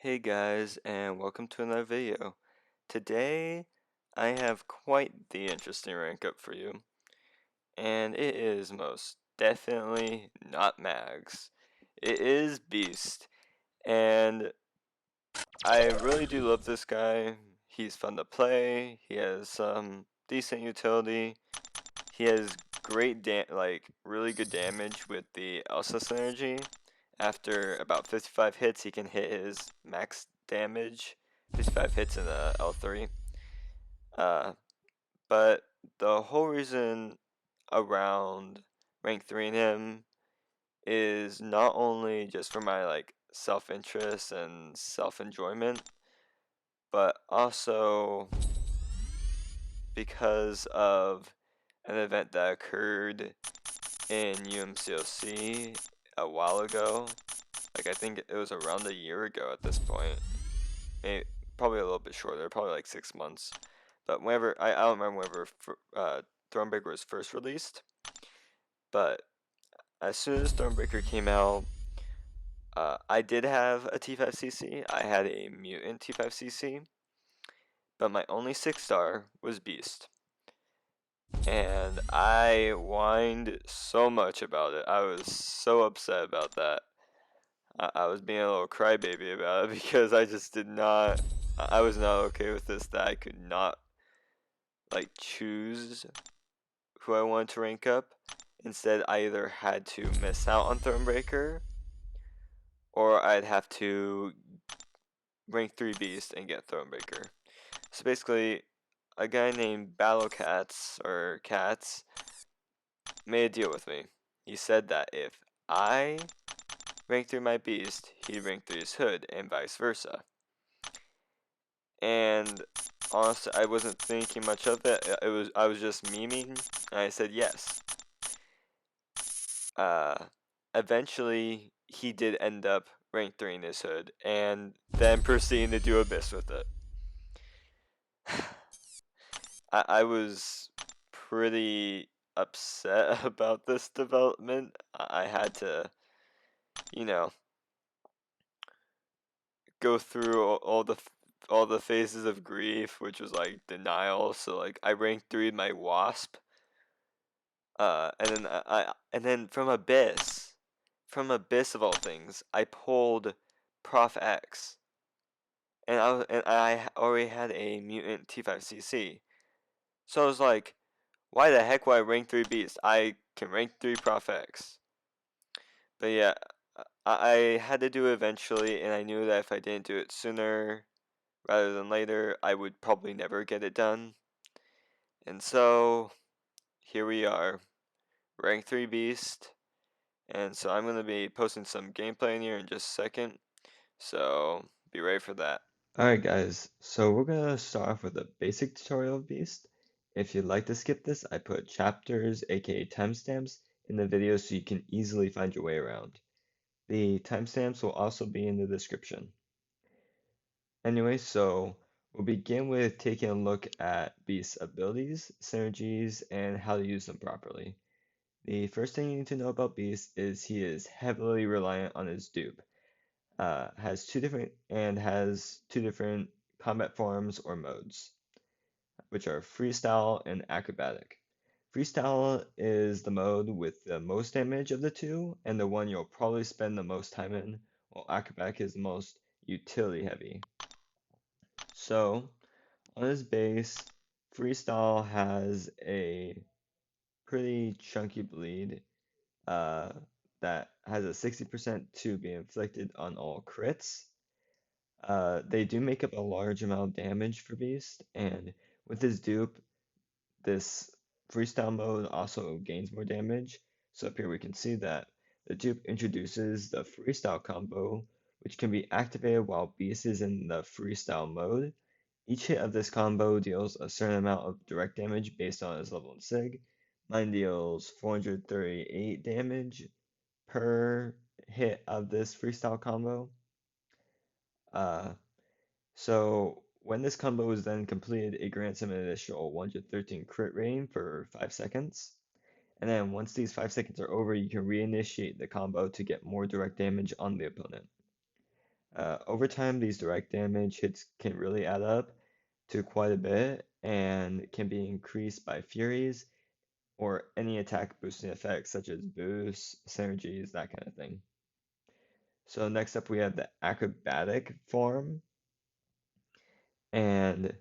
Hey guys, and welcome to another video. Today, I have quite the interesting rank up for you, and it is most definitely not Mags. It is Beast, and I really do love this guy. He's fun to play, he has some decent utility, he has really good damage with the Elsa Synergy. After about 55 hits, he can hit his max damage, 55 hits in the L3. Uh, but the whole reason around rank 3 in him is not only just for my self-interest and self-enjoyment, but also because of an event that occurred in UMCOC a while ago. I think it was around a year ago at this point. Maybe, probably a little bit shorter, probably like 6 months. But I don't remember whenever Thornbreaker was first released. But as soon as Thornbreaker came out, I did have a T5CC. I had a mutant T5CC. But my only 6-star was Beast. And I whined so much about it. I was so upset about that. I was being a little crybaby about it because I just did not. I was not okay with this. That I could not choose who I wanted to rank up. Instead, I either had to miss out on Thornbreaker, or I'd have to rank 3 Beast and get Thornbreaker. So basically, a guy named Battle Cats or Cats made a deal with me. He said that if I rank 3 my Beast, he'd rank 3 his Hood, and vice versa. And honestly, I wasn't thinking much of it. I was just memeing, and I said yes. Eventually, he did end up rank 3 in his Hood, and then proceeding to do Abyss with it. I was pretty upset about this development. I had to, you know, go through all the phases of grief, which was denial. So I ranked 3 my Wasp, and then from Abyss of all things, I pulled Prof X, and I already had a mutant T5CC. So I was like, why the heck would I rank 3 Beast? I can rank 3 Prof X. But yeah, I had to do it eventually, and I knew that if I didn't do it sooner rather than later, I would probably never get it done. And so, here we are, rank 3 Beast. And so I'm going to be posting some gameplay in here in just a second. So, be ready for that. Alright guys, so we're gonna start off with a basic tutorial of Beast. If you'd like to skip this, I put chapters, aka timestamps, in the video so you can easily find your way around. The timestamps will also be in the description. Anyway, so we'll begin with taking a look at Beast's abilities, synergies, and how to use them properly. The first thing you need to know about Beast is he is heavily reliant on his dupe. Has two different combat forms or modes, which are freestyle and acrobatic. Freestyle is the mode with the most damage of the two, and the one you'll probably spend the most time in, while acrobatic is the most utility heavy. So, on his base, freestyle has a pretty chunky bleed that has a 60% to be inflicted on all crits. They do make up a large amount of damage for Beast, and with his dupe, this freestyle mode also gains more damage. So up here we can see that the dupe introduces the freestyle combo, which can be activated while Beast is in the freestyle mode. Each hit of this combo deals a certain amount of direct damage based on his level in Sig. Mine deals 438 damage per hit of this freestyle combo. Uh, So when this combo is then completed, it grants him an additional 113 crit rating for 5 seconds. And then once these 5 seconds are over, you can reinitiate the combo to get more direct damage on the opponent. Over time, these direct damage hits can really add up to quite a bit and can be increased by Furies or any attack boosting effects such as boosts, synergies, that kind of thing. So next up we have the acrobatic form, and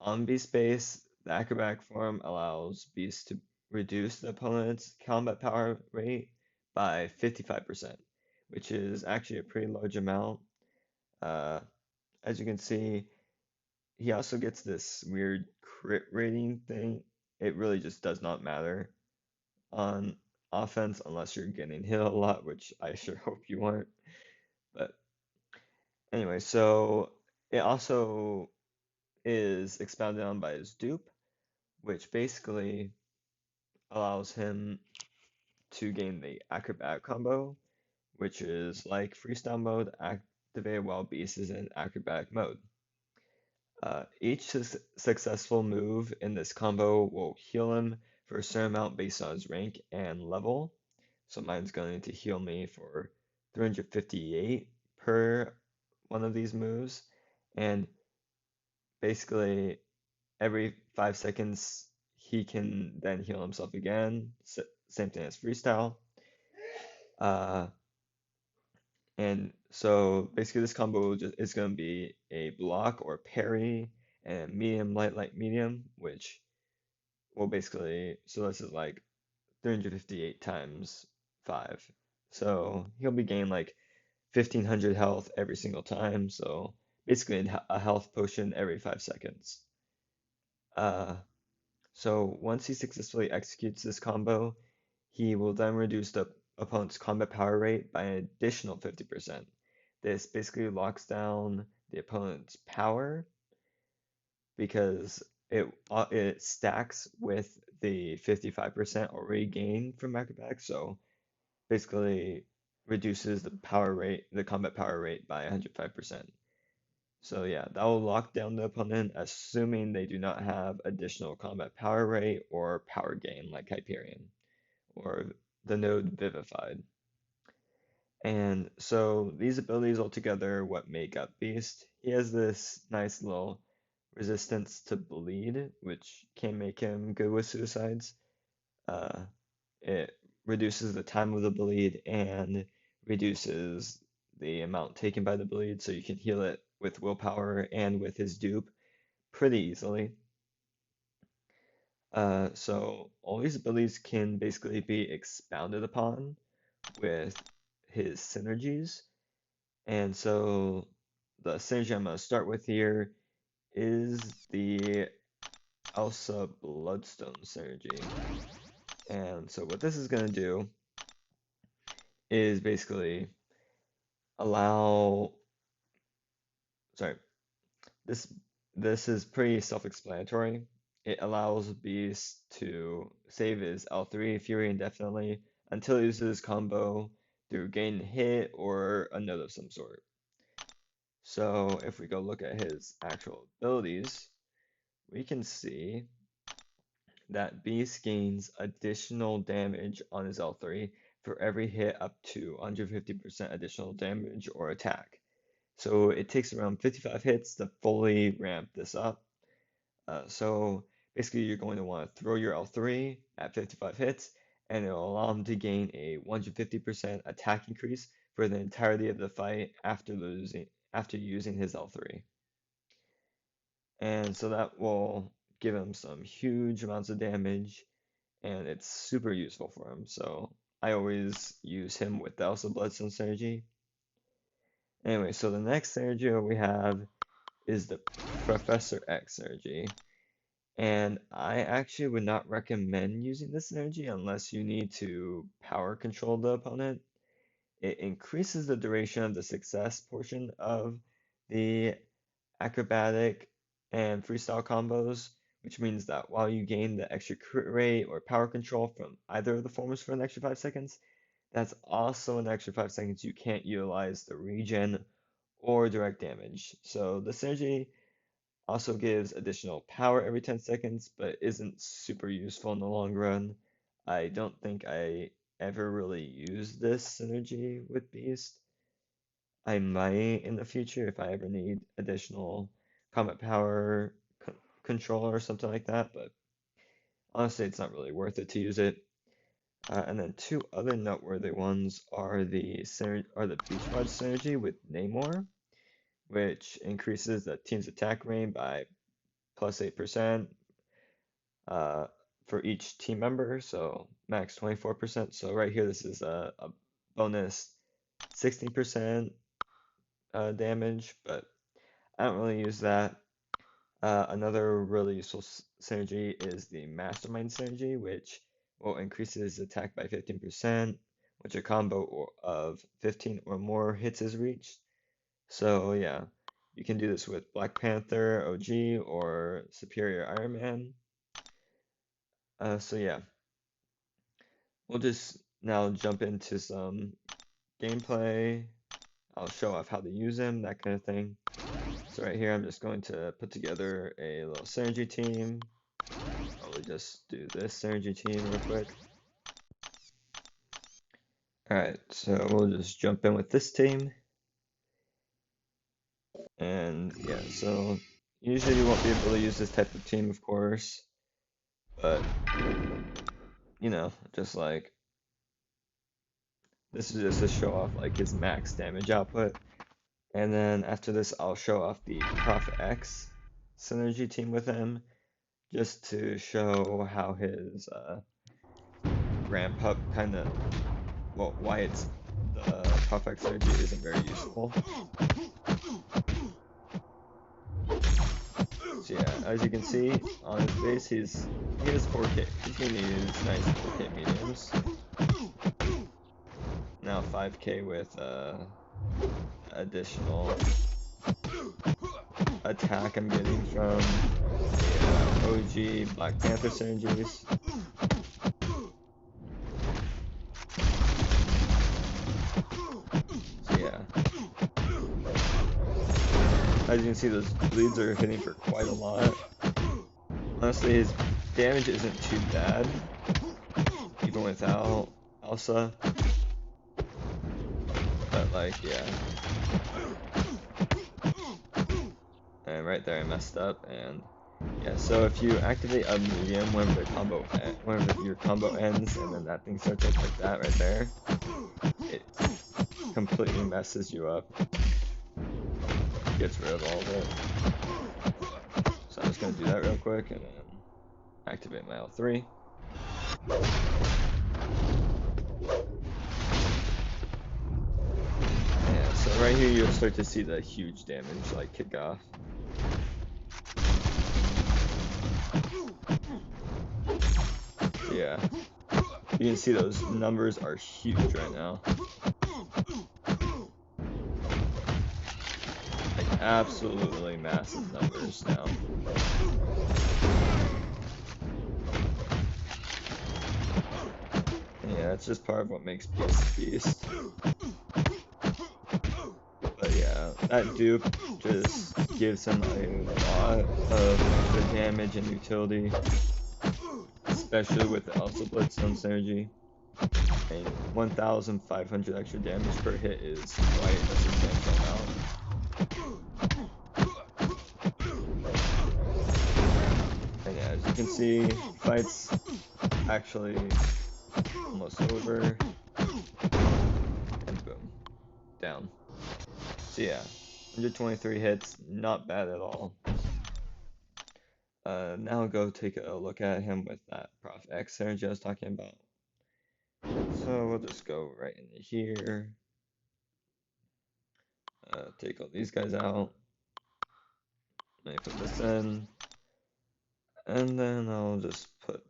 on Beast base, the acrobatic form allows Beast to reduce the opponent's combat power rate by 55%, which is actually a pretty large amount. Uh, as you can see, he also gets this weird crit rating thing. It really just does not matter on offense unless you're getting hit a lot, which I sure hope you aren't. But anyway, so it also is expounded on by his dupe, which basically allows him to gain the acrobat combo, which is like freestyle mode activated while Beast is in acrobatic mode. Each successful move in this combo will heal him for a certain amount based on his rank and level. So mine's going to heal me for 358 per one of these moves. And basically, every 5 seconds, he can then heal himself again. Same thing as freestyle. Uh, and so basically, this combo is going to be a block or parry and medium, light, light, medium, which will basically, so this is like 358 times 5. So he'll be gaining like 1500 health every single time. So basically a health potion every 5 seconds. Uh, so once he successfully executes this combo, he will then reduce the opponent's combat power rate by an additional 50%. This basically locks down the opponent's power because it stacks with the 55% already gained from acrobatics, so basically reduces the combat power rate by 105%. So yeah, that will lock down the opponent, assuming they do not have additional combat power rate or power gain like Hyperion or the node Vivified. And so these abilities altogether what make up Beast. He has this nice little resistance to bleed, which can make him good with suicides. Uh, it reduces the time of the bleed and reduces the amount taken by the bleed, so you can heal it with willpower and with his dupe pretty easily. So all these abilities can basically be expounded upon with his synergies. And so the synergy I'm going to start with here is the Elsa Bloodstone synergy. And so what this is going to do is basically allow, sorry, this this is pretty self-explanatory. It allows Beast to save his L3 Fury indefinitely until he uses his combo through gain hit or a node of some sort. So if we go look at his actual abilities, we can see that Beast gains additional damage on his L3 for every hit up to 150% additional damage or attack. So it takes around 55 hits to fully ramp this up. So basically you're going to want to throw your L3 at 55 hits and it'll allow him to gain a 150% attack increase for the entirety of the fight after using his L3. And so that will give him some huge amounts of damage and it's super useful for him. So I always use him with the Elsa Bloodstone synergy. Anyway, so the next synergy we have is the Professor X synergy. And I actually would not recommend using this synergy unless you need to power control the opponent. It increases the duration of the success portion of the acrobatic and freestyle combos, which means that while you gain the extra crit rate or power control from either of the forms for an extra 5 seconds, that's also an extra 5 seconds you can't utilize the regen or direct damage. So the synergy also gives additional power every 10 seconds, but isn't super useful in the long run. I don't think I ever really used this synergy with Beast. I might in the future if I ever need additional combat power controller or something like that, but honestly, it's not really worth it to use it. And then two other noteworthy ones are the Beach Mod synergy with Namor, which increases the team's attack range by plus 8% uh, for each team member, so max 24%. So right here, this is a bonus 16% damage, but I don't really use that. Another really useful synergy is the Mastermind synergy, which will increase his attack by 15%, which a combo of 15 or more hits is reached. So yeah, you can do this with Black Panther, OG, or Superior Iron Man. So yeah, we'll just now jump into some gameplay. I'll show off how to use them, that kind of thing. So right here, I'm just going to put together a little synergy team. Probably just do this synergy team real quick. Alright, so we'll just jump in with this team. And yeah, so usually you won't be able to use this type of team, of course. But, you know, just like, this is just to show off like his max damage output. And then after this, I'll show off the Prof X synergy team with him, just to show how his ramp up kind of, well, why it's the Prof X synergy isn't very useful. So yeah, as you can see on his base, he has 4K. He's gonna use nice 4K mediums. Now 5K with additional attack I'm getting from the OG Black Panther synergies. So yeah, as you can see, those bleeds are hitting for quite a lot. Honestly, his damage isn't too bad, even without Elsa. But like, yeah. And right there I messed up, and yeah, so if you activate a medium whenever your combo ends, and then that thing starts up like that right there, it completely messes you up. Gets rid of all of it. So I'm just gonna do that real quick and then activate my L3. Yeah, so right here you'll start to see the huge damage like kick off. So yeah, you can see those numbers are huge right now. Like absolutely massive numbers now. Yeah, that's just part of what makes Beast Beast. But yeah, that dupe just gives him a lot of extra damage and utility, especially with the Elsa Blitzstone synergy. And 1,500 extra damage per hit is quite a substantial amount. And yeah, as you can see, fight's actually almost over. And boom, down. So yeah, 123 hits, not bad at all. Now go take a look at him with that Prof X synergy I was talking about. So we'll just go right into here. Take all these guys out. Let me put this in. And then I'll just put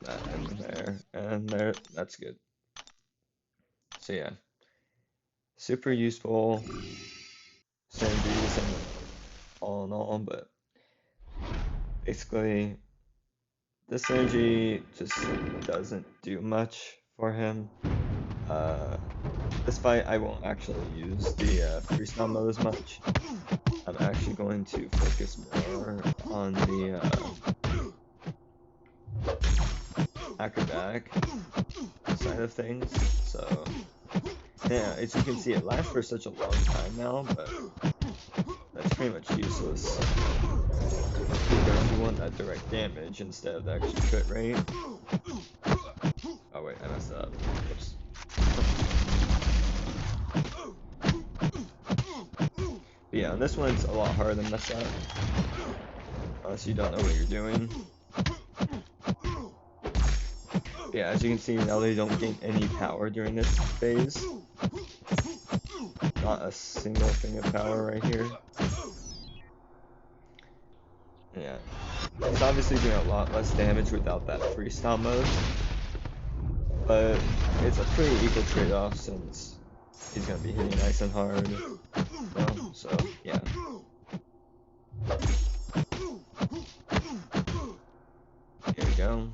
that in there. And there, that's good. So yeah, super useful synergies and all in all, but basically this synergy just doesn't do much for him. This fight I won't actually use the freestyle mode as much. I'm actually going to focus more on the acrobatic side of things. So yeah, as you can see, it lasts for such a long time now, but that's pretty much useless because you want that direct damage instead of the extra crit rate. Oh wait, I messed up. Whoops. But yeah, on this one it's a lot harder to mess up unless you don't know what you're doing. Yeah, as you can see, now they don't gain any power during this phase. Not a single thing of power right here. Yeah, it's obviously doing a lot less damage without that freestyle mode, but it's a pretty equal trade-off since he's gonna be hitting nice and hard. So yeah. Here we go.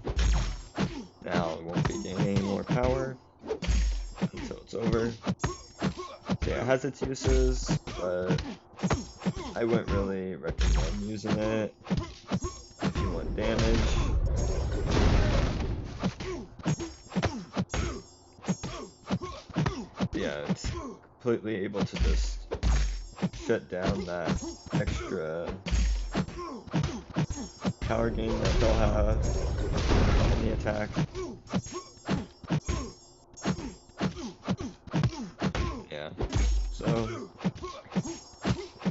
Now it won't be gaining any more power until it's over. So yeah, it has its uses, but I wouldn't really recommend using it if you want damage. Yeah, it's completely able to just shut down that extra power gain that they'll have in the attack. Yeah, so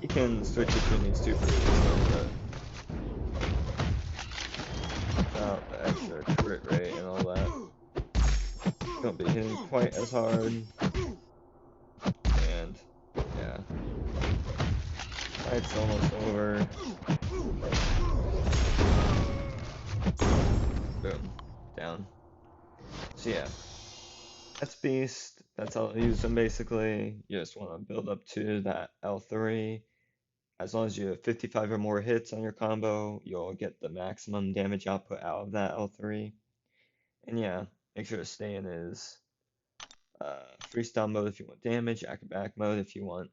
you can switch between these two pretty easily, but without the extra crit rate and all that, you won't be hitting quite as hard. And yeah, it's almost over. Boom, down. So yeah, that's Beast. That's how I use them basically. You just want to build up to that L3. As long as you have 55 or more hits on your combo, you'll get the maximum damage output out of that L3. And yeah, make sure to stay in his freestyle mode if you want damage, acrobatic mode if you want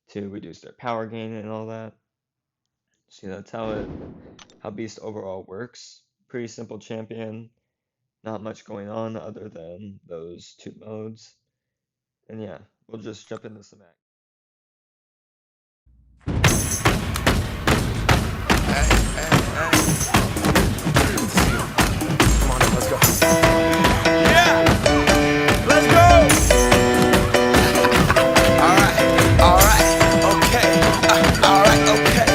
to reduce their power gain and all that. See, that's how Beast overall works. Pretty simple champion. Not much going on other than those two modes. And yeah, we'll just jump into some action. Come on, let's go. Yeah, let's go. All right, okay. All right, okay.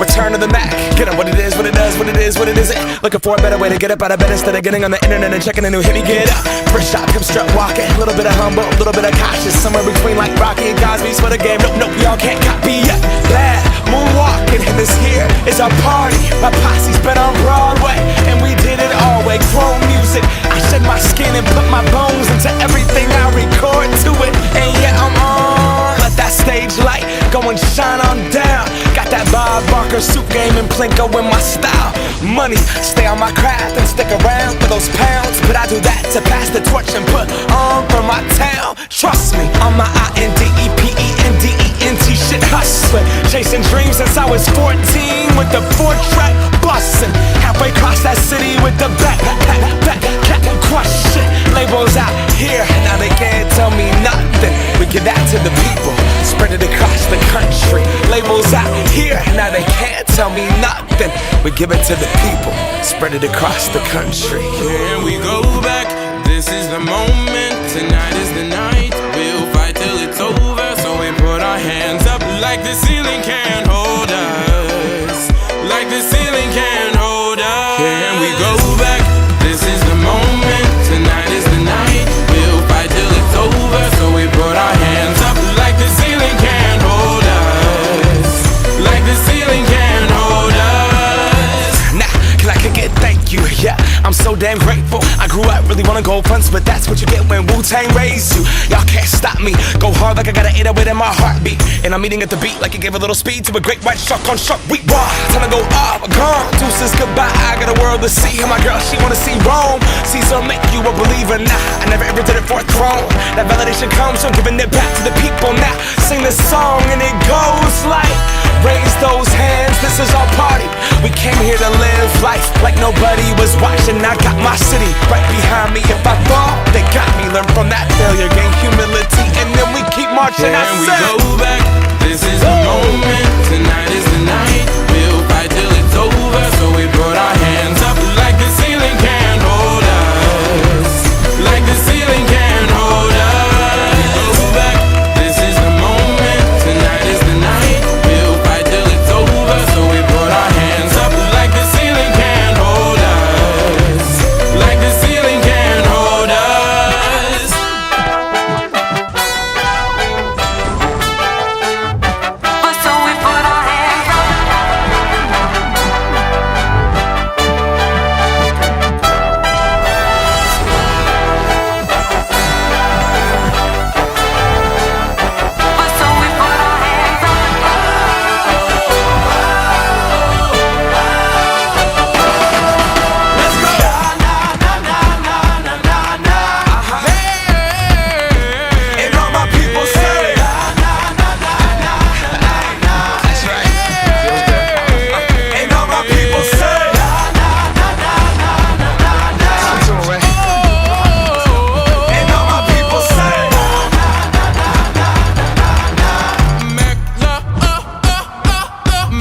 Return to the Mac. Get up what it is, what it does, what it is, what it isn't. Looking for a better way to get up out of bed instead of getting on the internet and checking a new hit. Me get up, first shot, come strut walking. A little bit of humble, a little bit of cautious. Somewhere between like Rocky and Cosby's for the game. Nope, y'all can't copy yet. Glad moonwalking, and this here is our party. My posse's been on Broadway, and we did it all way. Chrome music, I shed my skin and put my bones into everything I record to it. And yeah, I'm on. Let that stage light go and shine on down. Got that Bob Barker suit game and Plinko in my style. Money, stay on my craft and stick around for those pounds. But I do that to pass the torch and put on for my town. Trust me, on my INDEPENDENT shit hustling. Chasing dreams since I was 14 with the 4-track bustin'. Halfway across that city with the back crush shit. Labels out here, now they can't tell me nothing. We give that to the people, spread it across the country. Labels out here, now they can't tell me nothing. We give it to the people, spread it across the country. Here we go back, this is the moment. Tonight is the night, we'll fight till it's over. So we put our hands up like the ceiling can't hold us. Like the ceiling can't hold us. Here we go back, this is the moment. Tonight is the night, we'll fight till it's over. So we put our hands up like the ceiling can't hold us. Like the ceiling can't hold us. Nah, can I kick it? Thank you, yeah, I'm so damn grateful. I grew up really wanna go fronts, but that's what you get when Wu-Tang raised you. Y'all can't stop me, go hard like I got an 808 in my heartbeat. And I'm eating at the beat like it gave a little speed to a great white shark on shark week. Raw, time to go up, gone, deuces goodbye. I got a world to see, and my girl, she wanna see Rome. Caesar make you a believer. Nah, I never ever did it for a throne. That validation comes from giving it back to the people. Now sing this song and it goes like, raise those hands, this is our party. We came here to live life like nobody was watching. I got my city right behind me. If I fall, they got me. Learn from that failure, gain humility, and then we keep marching. Can we go back? This is the moment. Tonight is the night. We'll fight till it's over. So we put our hands up like the ceiling can't hold us. Like the ceiling can't hold us. Go back. This is the moment. Tonight is the night. We'll fight till it's over. So we put our hands up like the ceiling can't hold us. Like the ceiling can't hold us. So we put our hands up. So we put our hands up. And all my people say, that's right. And all my people say, talk to 'em, Ray. And all my people say,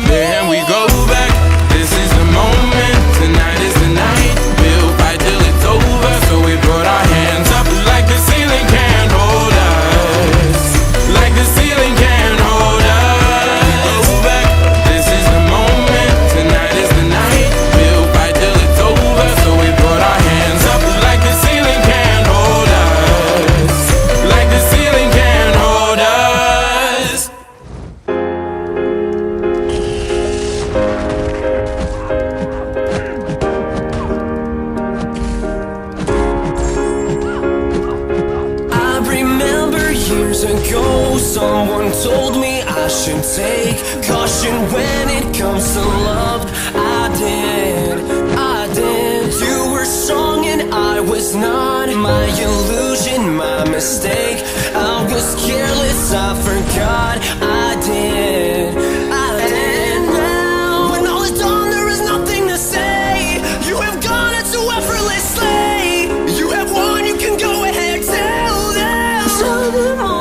Can we go back? This is the moment. Tonight is the night. We'll fight till it's over. So we put our hands up like the ceiling can't hold us. Like the ceiling can't hold us. Go back. This is the moment. Tonight is the night. We'll fight till it's over. So we put our hands up like the ceiling can't hold us. Like the ceiling can't hold us. I remember years ago, someone told me I should take caution when it comes to love. I did. You were strong and I was not. My illusion, my mistake. I was careless, I forgot. I did. Now, when all is done, there is nothing to say. You have gone into effortlessly. You have won, you can go ahead, tell them.